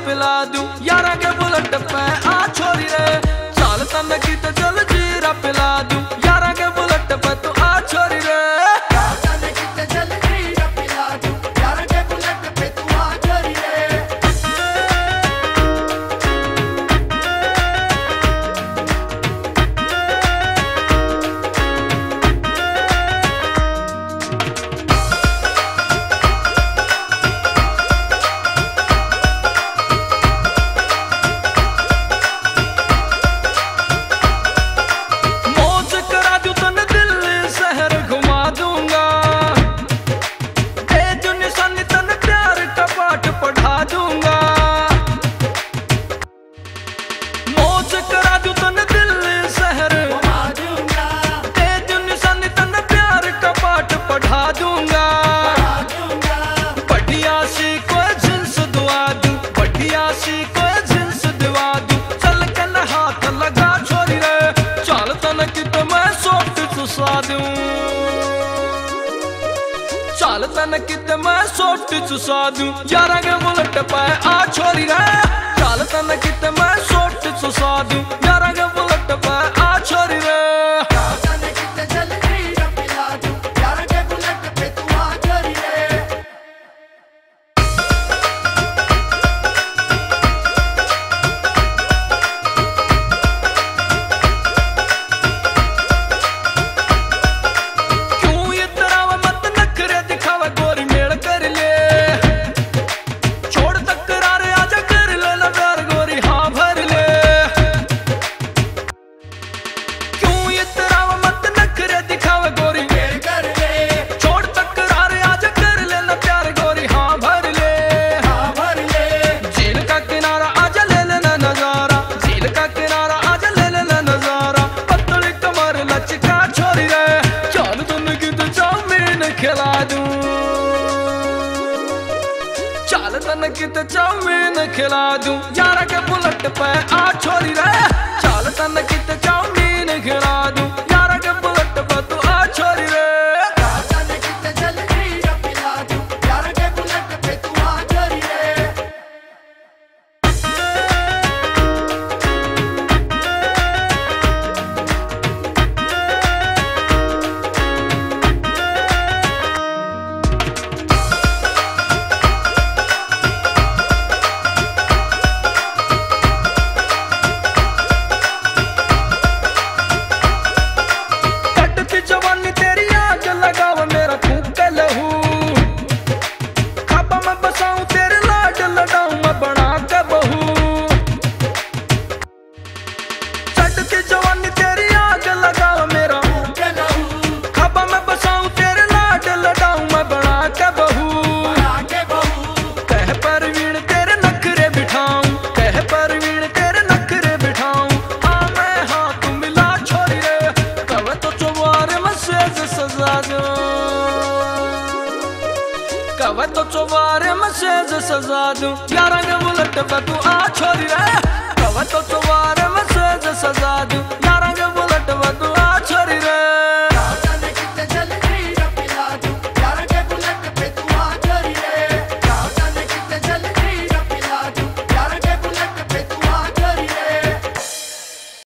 पिला दूं यारा के बुलेट पे आ छोरी रे। चाल तन की तो जल जीरा पिला दूं यारा के बुलेट पे तू आ छोरी रे। चाल तन कित मैं सोट चुसा दूं यारा के बुलेट पे आ छोरी रे। चाल तन कित मैं सोट चुसा दूं यारा के बुलेट पे आ छोरी रे। चाल तन कित चाउमीन खिला दूं यारा के बुलेट पे आ छोरी रे। चाल तन कित चाउमीन खिला दूं यारा के बुलेट पे तू आ छोरी रे। कवे तो चोबारे मसेज सजा दूं यारा के बुलेट पे तू आ छोरी रे। कवे तो चोबारे मसेज